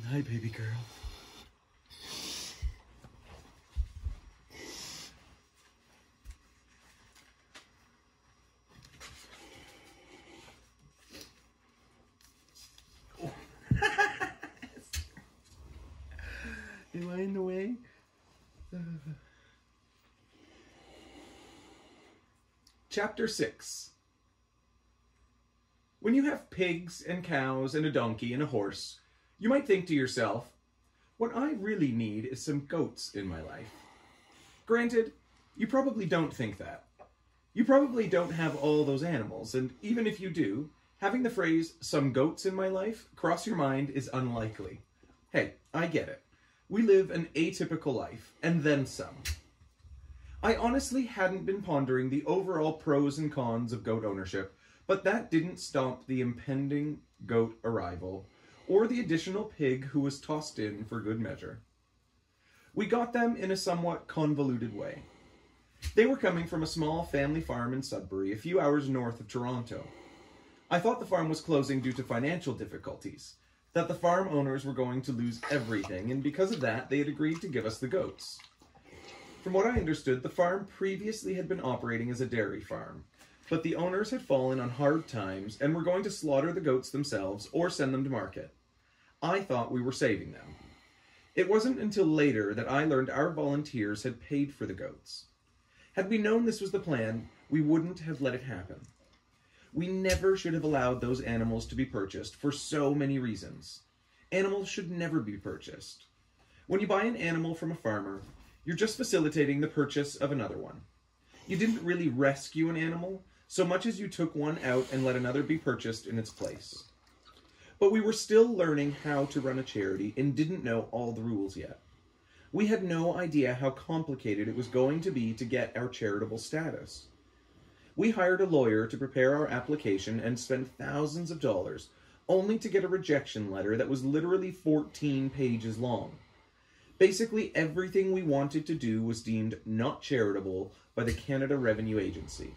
Hi, baby girl. Am I in the way? Chapter 6. When you have pigs and cows and a donkey and a horse, you might think to yourself, what I really need is some goats in my life. Granted, you probably don't think that. You probably don't have all those animals, and even if you do, having the phrase, some goats in my life, cross your mind is unlikely. Hey, I get it. We live an atypical life, and then some. I honestly hadn't been pondering the overall pros and cons of goat ownership, but that didn't stop the impending goat arrival, or the additional pig who was tossed in for good measure. We got them in a somewhat convoluted way. They were coming from a small family farm in Sudbury, a few hours north of Toronto. I thought the farm was closing due to financial difficulties, that the farm owners were going to lose everything, and because of that, they had agreed to give us the goats. From what I understood, the farm previously had been operating as a dairy farm, but the owners had fallen on hard times and were going to slaughter the goats themselves or send them to market. I thought we were saving them. It wasn't until later that I learned our volunteers had paid for the goats. Had we known this was the plan, we wouldn't have let it happen. We never should have allowed those animals to be purchased for so many reasons. Animals should never be purchased. When you buy an animal from a farmer, you're just facilitating the purchase of another one. You didn't really rescue an animal, so much as you took one out and let another be purchased in its place. But we were still learning how to run a charity and didn't know all the rules yet. We had no idea how complicated it was going to be to get our charitable status. We hired a lawyer to prepare our application and spent thousands of dollars, only to get a rejection letter that was literally 14 pages long. Basically, everything we wanted to do was deemed not charitable by the Canada Revenue Agency,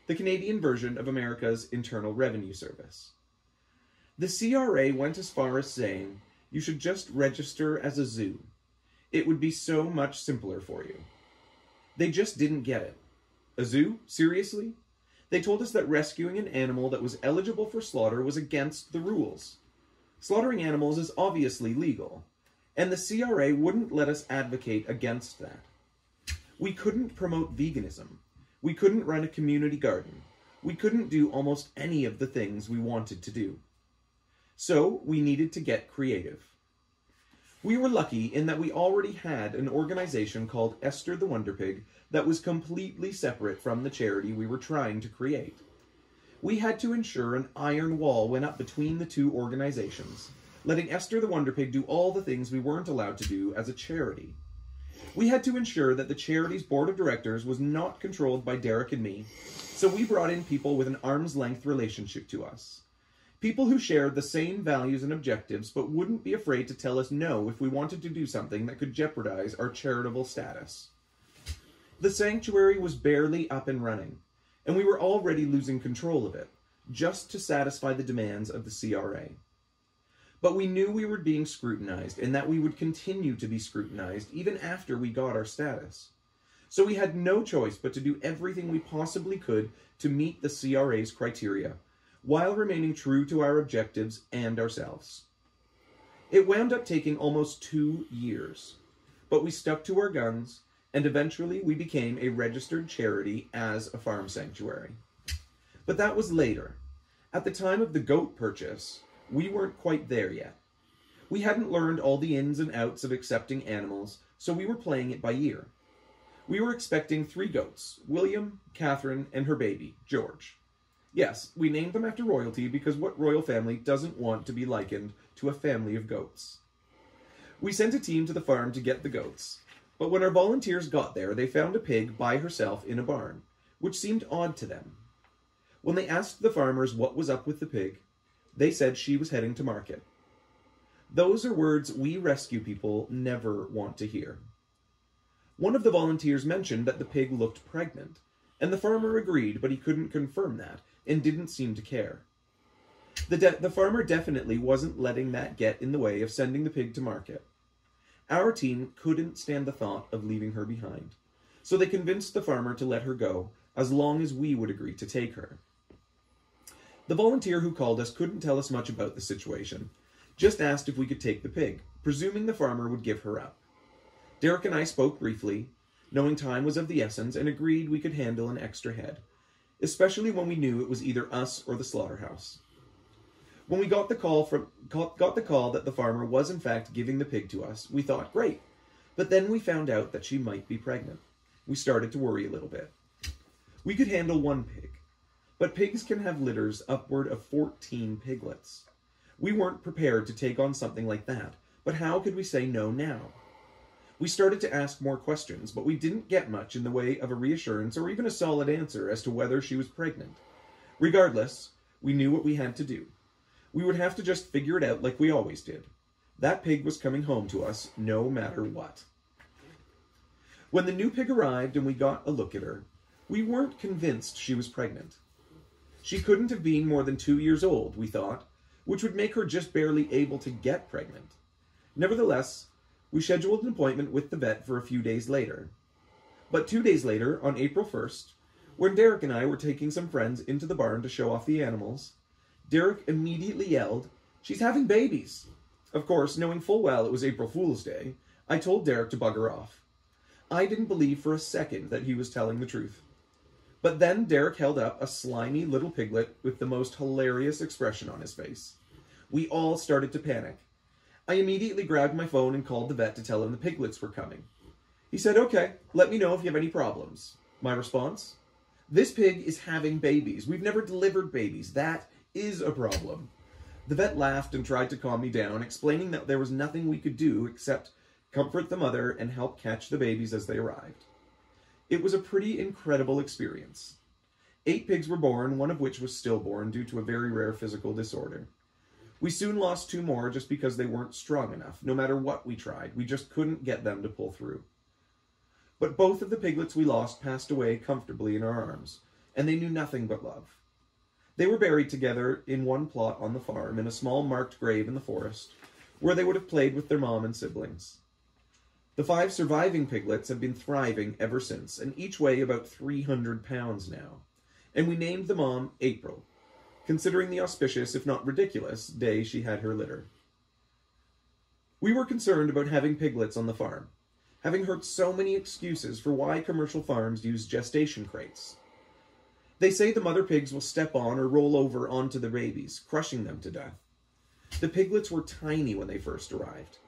the Canadian version of America's Internal Revenue Service. The CRA went as far as saying, you should just register as a zoo. It would be so much simpler for you. They just didn't get it. A zoo? Seriously? They told us that rescuing an animal that was eligible for slaughter was against the rules. Slaughtering animals is obviously legal, and the CRA wouldn't let us advocate against that. We couldn't promote veganism. We couldn't run a community garden. We couldn't do almost any of the things we wanted to do. So we needed to get creative. We were lucky in that we already had an organization called Esther the Wonder Pig that was completely separate from the charity we were trying to create. We had to ensure an iron wall went up between the two organizations, letting Esther the Wonder Pig do all the things we weren't allowed to do as a charity. We had to ensure that the charity's board of directors was not controlled by Derek and me, so we brought in people with an arm's length relationship to us. People who shared the same values and objectives but wouldn't be afraid to tell us no if we wanted to do something that could jeopardize our charitable status. The sanctuary was barely up and running, and we were already losing control of it, just to satisfy the demands of the CRA. But we knew we were being scrutinized and that we would continue to be scrutinized even after we got our status. So we had no choice but to do everything we possibly could to meet the CRA's criteria, while remaining true to our objectives and ourselves. It wound up taking almost 2 years, but we stuck to our guns, and eventually we became a registered charity as a farm sanctuary. But that was later. At the time of the goat purchase, we weren't quite there yet. We hadn't learned all the ins and outs of accepting animals, so we were playing it by ear. We were expecting 3 goats, William, Catherine, and her baby, George. Yes, we named them after royalty because what royal family doesn't want to be likened to a family of goats? We sent a team to the farm to get the goats, but when our volunteers got there, they found a pig by herself in a barn, which seemed odd to them. When they asked the farmers what was up with the pig, they said she was heading to market. Those are words we rescue people never want to hear. One of the volunteers mentioned that the pig looked pregnant, and the farmer agreed, but he couldn't confirm that, and didn't seem to care. The farmer definitely wasn't letting that get in the way of sending the pig to market. Our team couldn't stand the thought of leaving her behind, so they convinced the farmer to let her go as long as we would agree to take her. The volunteer who called us couldn't tell us much about the situation, just asked if we could take the pig, presuming the farmer would give her up. Derek and I spoke briefly, knowing time was of the essence, and agreed we could handle an extra head, especially when we knew it was either us or the slaughterhouse. When we got the call that the farmer was in fact giving the pig to us, we thought, great. But then we found out that she might be pregnant. We started to worry a little bit. We could handle one pig, but pigs can have litters upward of 14 piglets. We weren't prepared to take on something like that, but how could we say no now? We started to ask more questions, but we didn't get much in the way of a reassurance or even a solid answer as to whether she was pregnant. Regardless, we knew what we had to do. We would have to just figure it out like we always did. That pig was coming home to us no matter what. When the new pig arrived and we got a look at her, we weren't convinced she was pregnant. She couldn't have been more than 2 years old, we thought, which would make her just barely able to get pregnant. Nevertheless, we scheduled an appointment with the vet for a few days later. But 2 days later, on April 1st, when Derek and I were taking some friends into the barn to show off the animals, Derek immediately yelled, "She's having babies!" Of course, knowing full well it was April Fool's Day, I told Derek to bugger off. I didn't believe for a second that he was telling the truth. But then Derek held up a slimy little piglet with the most hilarious expression on his face. We all started to panic. I immediately grabbed my phone and called the vet to tell him the piglets were coming. He said, "Okay, let me know if you have any problems." My response? "This pig is having babies. We've never delivered babies. That is a problem." The vet laughed and tried to calm me down, explaining that there was nothing we could do except comfort the mother and help catch the babies as they arrived. It was a pretty incredible experience. 8 pigs were born, one of which was stillborn due to a very rare physical disorder. We soon lost 2 more just because they weren't strong enough. No matter what we tried, we just couldn't get them to pull through. But both of the piglets we lost passed away comfortably in our arms, and they knew nothing but love. They were buried together in one plot on the farm in a small marked grave in the forest, where they would have played with their mom and siblings. The 5 surviving piglets have been thriving ever since, and each weigh about 300 pounds now. And we named the mom April, considering the auspicious, if not ridiculous, day she had her litter. We were concerned about having piglets on the farm, having heard so many excuses for why commercial farms use gestation crates. They say the mother pigs will step on or roll over onto the babies, crushing them to death. The piglets were tiny when they first arrived.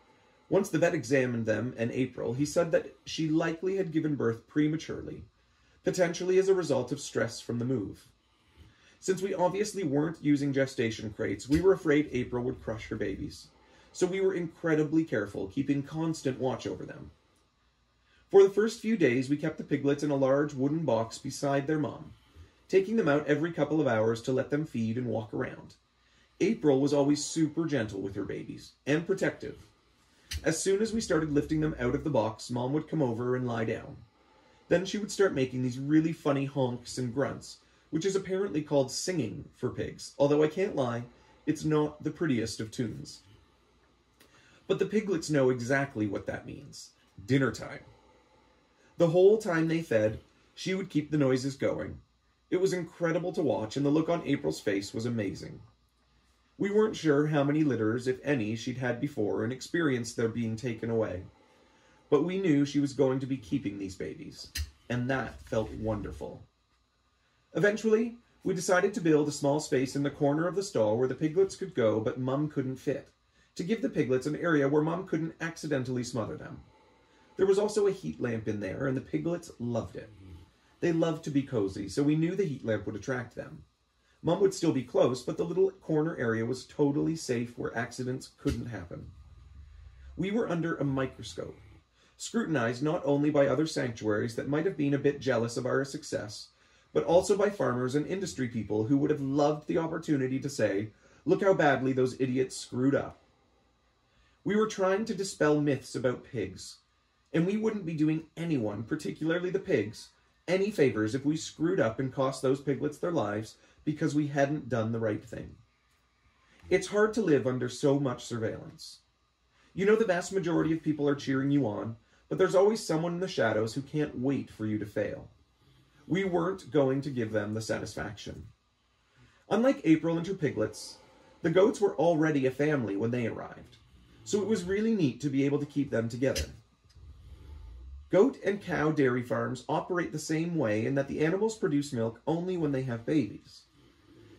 Once the vet examined them and April, he said that she likely had given birth prematurely, potentially as a result of stress from the move. Since we obviously weren't using gestation crates, we were afraid April would crush her babies, so we were incredibly careful, keeping constant watch over them. For the first few days, we kept the piglets in a large wooden box beside their mom, taking them out every couple of hours to let them feed and walk around. April was always super gentle with her babies, and protective. As soon as we started lifting them out of the box, Mom would come over and lie down. Then she would start making these really funny honks and grunts, which is apparently called singing for pigs, although I can't lie, it's not the prettiest of tunes. But the piglets know exactly what that means. Dinner time. The whole time they fed, she would keep the noises going. It was incredible to watch, and the look on April's face was amazing. We weren't sure how many litters, if any, she'd had before and experienced their being taken away. But we knew she was going to be keeping these babies, and that felt wonderful. Eventually, we decided to build a small space in the corner of the stall where the piglets could go, but Mum couldn't fit, to give the piglets an area where Mum couldn't accidentally smother them. There was also a heat lamp in there, and the piglets loved it. They loved to be cozy, so we knew the heat lamp would attract them. Mum would still be close, but the little corner area was totally safe where accidents couldn't happen. We were under a microscope, scrutinized not only by other sanctuaries that might have been a bit jealous of our success, but also by farmers and industry people who would have loved the opportunity to say, "Look how badly those idiots screwed up." We were trying to dispel myths about pigs, and we wouldn't be doing anyone, particularly the pigs, any favors if we screwed up and cost those piglets their lives because we hadn't done the right thing. It's hard to live under so much surveillance. You know the vast majority of people are cheering you on, but there's always someone in the shadows who can't wait for you to fail. We weren't going to give them the satisfaction. Unlike April and her piglets, the goats were already a family when they arrived, so it was really neat to be able to keep them together. Goat and cow dairy farms operate the same way in that the animals produce milk only when they have babies.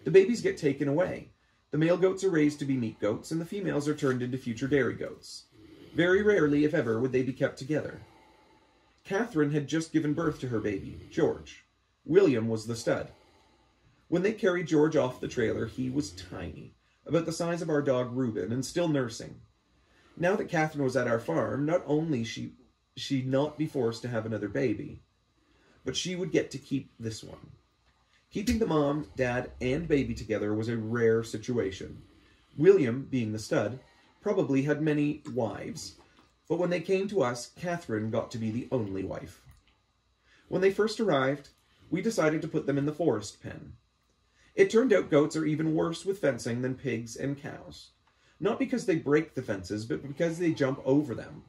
The babies get taken away. The male goats are raised to be meat goats, and the females are turned into future dairy goats. Very rarely, if ever, would they be kept together. Catherine had just given birth to her baby, George. William was the stud. When they carried George off the trailer, he was tiny, about the size of our dog Reuben, and still nursing. Now that Catherine was at our farm, not only she'd not be forced to have another baby, but she would get to keep this one. Keeping the mom, dad, and baby together was a rare situation. William, being the stud, probably had many wives, but when they came to us, Catherine got to be the only wife. When they first arrived, we decided to put them in the forest pen. It turned out goats are even worse with fencing than pigs and cows. Not because they break the fences, but because they jump over them.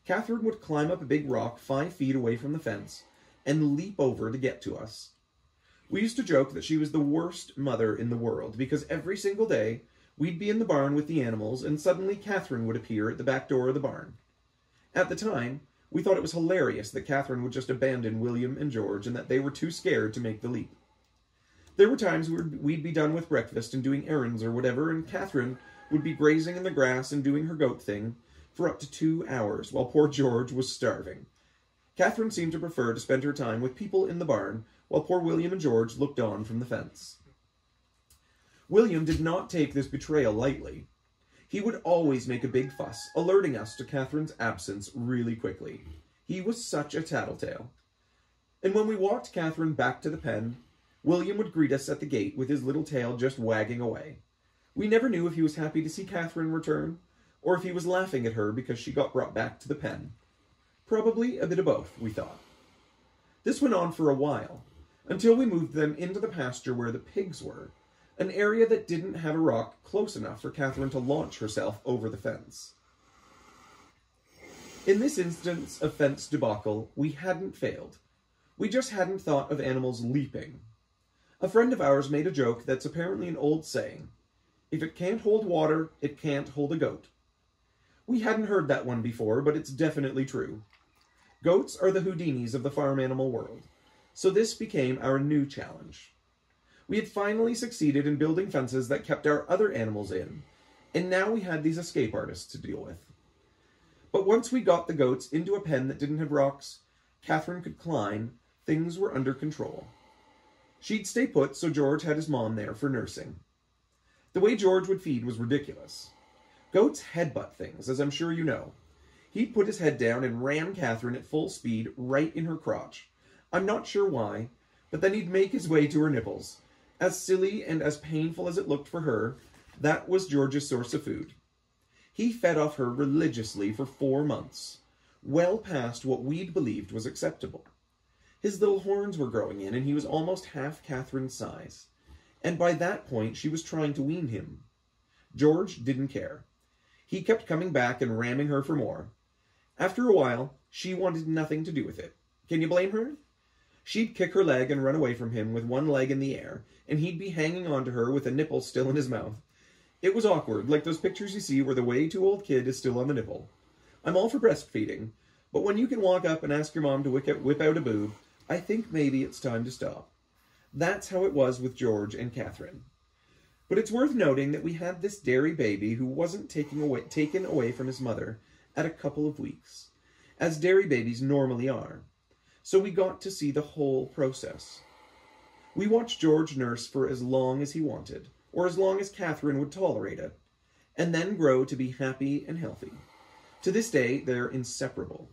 Catherine would climb up a big rock 5 feet away from the fence and leap over to get to us. We used to joke that she was the worst mother in the world, because every single day we'd be in the barn with the animals, and suddenly Catherine would appear at the back door of the barn. At the time, we thought it was hilarious that Catherine would just abandon William and George and that they were too scared to make the leap. There were times we'd be done with breakfast and doing errands or whatever, and Catherine would be grazing in the grass and doing her goat thing for up to 2 hours, while poor George was starving. Catherine seemed to prefer to spend her time with people in the barn, while poor William and George looked on from the fence. William did not take this betrayal lightly. He would always make a big fuss, alerting us to Catherine's absence really quickly. He was such a tattletale. And when we walked Catherine back to the pen, William would greet us at the gate with his little tail just wagging away. We never knew if he was happy to see Catherine return, or if he was laughing at her because she got brought back to the pen. Probably a bit of both, we thought. This went on for a while, until we moved them into the pasture where the pigs were, an area that didn't have a rock close enough for Catherine to launch herself over the fence. In this instance of fence debacle, we hadn't failed. We just hadn't thought of animals leaping. A friend of ours made a joke that's apparently an old saying. If it can't hold water, it can't hold a goat. We hadn't heard that one before, but it's definitely true. Goats are the Houdinis of the farm animal world, so this became our new challenge. We had finally succeeded in building fences that kept our other animals in, and now we had these escape artists to deal with. But once we got the goats into a pen that didn't have rocks, Catherine could climb, things were under control. She'd stay put, so George had his mom there for nursing. The way George would feed was ridiculous. Goats headbutt things, as I'm sure you know. He'd put his head down and ram Catherine at full speed right in her crotch. I'm not sure why, but then he'd make his way to her nipples. As silly and as painful as it looked for her, that was George's source of food. He fed off her religiously for 4 months, well past what we'd believed was acceptable. His little horns were growing in, and he was almost half Catherine's size. And by that point, she was trying to wean him. George didn't care. He kept coming back and ramming her for more. After a while, she wanted nothing to do with it. Can you blame her? She'd kick her leg and run away from him with one leg in the air, and he'd be hanging on to her with a nipple still in his mouth. It was awkward, like those pictures you see where the way too old kid is still on the nipple. I'm all for breastfeeding, but when you can walk up and ask your mom to whip out a boob, I think maybe it's time to stop. That's how it was with George and Catherine. But it's worth noting that we had this dairy baby who wasn't taken away from his mother at a couple of weeks, as dairy babies normally are. So we got to see the whole process. We watched George nurse for as long as he wanted, or as long as Catherine would tolerate it, and then grow to be happy and healthy. To this day, they're inseparable.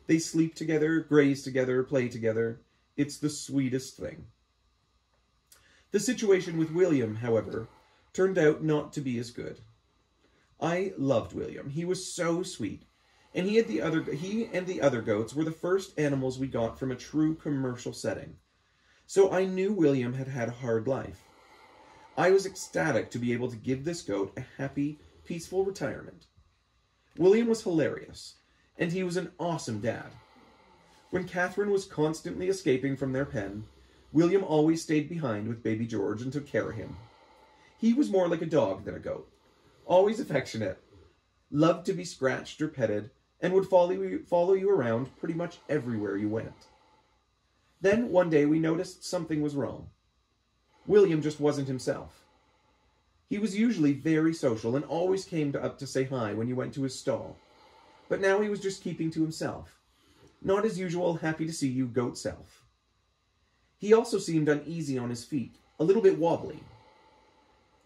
They sleep together, graze together, play together. It's the sweetest thing. The situation with William, however, turned out not to be as good. I loved William. He was so sweet. And he and the other goats were the first animals we got from a true commercial setting. So I knew William had had a hard life. I was ecstatic to be able to give this goat a happy, peaceful retirement. William was hilarious, and he was an awesome dad. When Catherine was constantly escaping from their pen, William always stayed behind with baby George and took care of him. He was more like a dog than a goat, always affectionate, loved to be scratched or petted, and would follow you around pretty much everywhere you went. Then one day we noticed something was wrong. William just wasn't himself. He was usually very social and always came up to say hi when you went to his stall, but now he was just keeping to himself, not his usual happy to see you goat self. He also seemed uneasy on his feet, a little bit wobbly.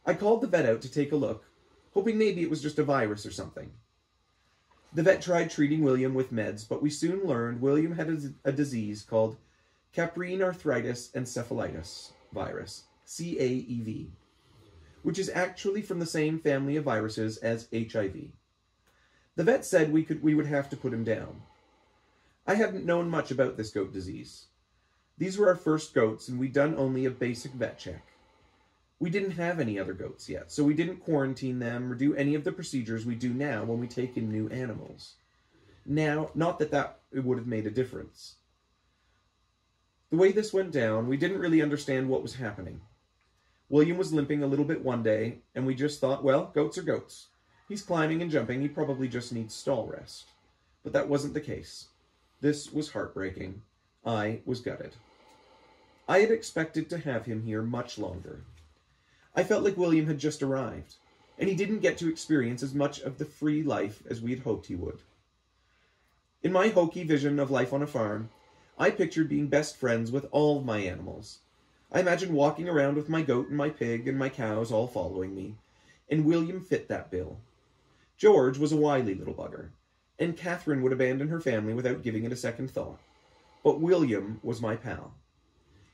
I called the vet out to take a look, hoping maybe it was just a virus or something. The vet tried treating William with meds, but we soon learned William had a disease called caprine arthritis encephalitis virus, CAEV, which is actually from the same family of viruses as HIV. The vet said we would have to put him down. I hadn't known much about this goat disease. These were our first goats, and we'd done only a basic vet check. We didn't have any other goats yet, so we didn't quarantine them or do any of the procedures we do now when we take in new animals. Now, not that it would have made a difference. The way this went down, we didn't really understand what was happening. William was limping a little bit one day, and we just thought, well, goats are goats. He's climbing and jumping, he probably just needs stall rest. But that wasn't the case. This was heartbreaking. I was gutted. I had expected to have him here much longer. I felt like William had just arrived, and he didn't get to experience as much of the free life as we had hoped he would. In my hokey vision of life on a farm, I pictured being best friends with all of my animals. I imagined walking around with my goat and my pig and my cows all following me, and William fit that bill. George was a wily little bugger, and Catherine would abandon her family without giving it a second thought. But William was my pal.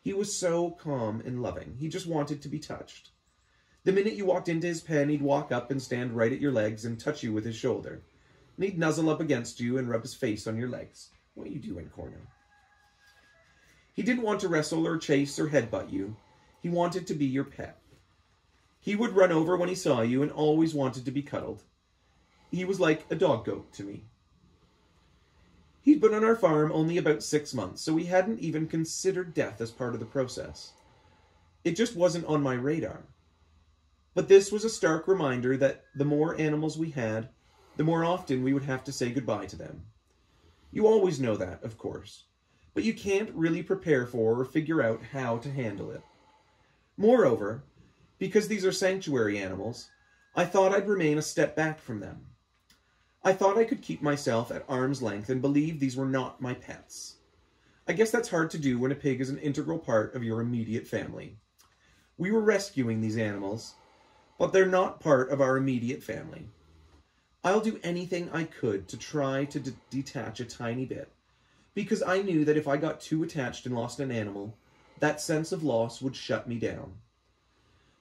He was so calm and loving. He just wanted to be touched. The minute you walked into his pen, he'd walk up and stand right at your legs and touch you with his shoulder. And he'd nuzzle up against you and rub his face on your legs. What are you doing, Corno? He didn't want to wrestle or chase or headbutt you. He wanted to be your pet. He would run over when he saw you and always wanted to be cuddled. He was like a dog goat to me. He'd been on our farm only about 6 months, so we hadn't even considered death as part of the process. It just wasn't on my radar. But this was a stark reminder that the more animals we had, the more often we would have to say goodbye to them. You always know that, of course, but you can't really prepare for or figure out how to handle it. Moreover, because these are sanctuary animals, I thought I'd remain a step back from them. I thought I could keep myself at arm's length and believe these were not my pets. I guess that's hard to do when a pig is an integral part of your immediate family. We were rescuing these animals, but they're not part of our immediate family. I'll do anything I could to try to detach a tiny bit, because I knew that if I got too attached and lost an animal, that sense of loss would shut me down.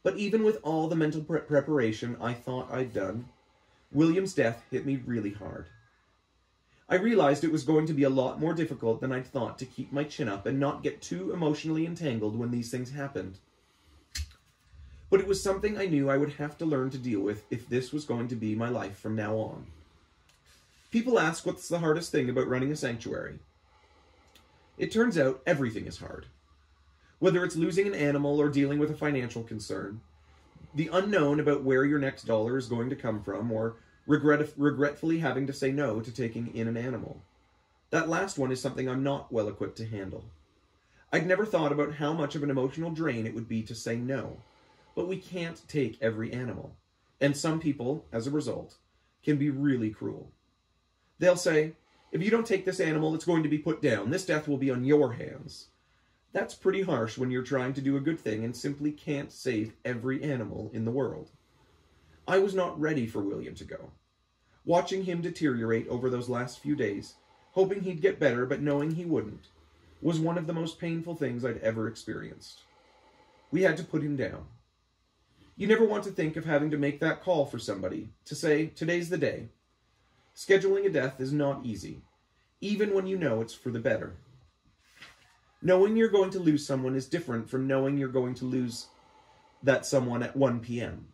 But even with all the mental preparation I thought I'd done, William's death hit me really hard. I realized it was going to be a lot more difficult than I'd thought to keep my chin up and not get too emotionally entangled when these things happened. But it was something I knew I would have to learn to deal with if this was going to be my life from now on. People ask what's the hardest thing about running a sanctuary. It turns out everything is hard. Whether it's losing an animal or dealing with a financial concern, the unknown about where your next dollar is going to come from, or regretfully having to say no to taking in an animal. That last one is something I'm not well equipped to handle. I'd never thought about how much of an emotional drain it would be to say no. But we can't take every animal. And some people, as a result, can be really cruel. They'll say, if you don't take this animal, it's going to be put down. This death will be on your hands. That's pretty harsh when you're trying to do a good thing and simply can't save every animal in the world. I was not ready for William to go. Watching him deteriorate over those last few days, hoping he'd get better but knowing he wouldn't, was one of the most painful things I'd ever experienced. We had to put him down. You never want to think of having to make that call for somebody, to say, today's the day. Scheduling a death is not easy, even when you know it's for the better. Knowing you're going to lose someone is different from knowing you're going to lose that someone at 1 p.m.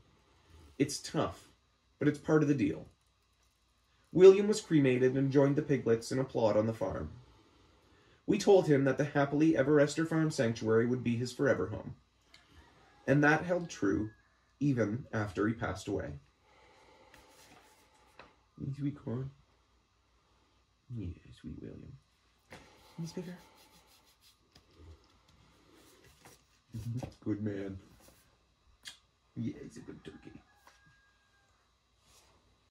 It's tough, but it's part of the deal. William was cremated and joined the piglets in a plot on the farm. We told him that the happily ever Esther Farm Sanctuary would be his forever home. And that held true even after he passed away. Sweet corn. Yeah, sweet William. He's bigger. Good man. Yeah, he's a good turkey.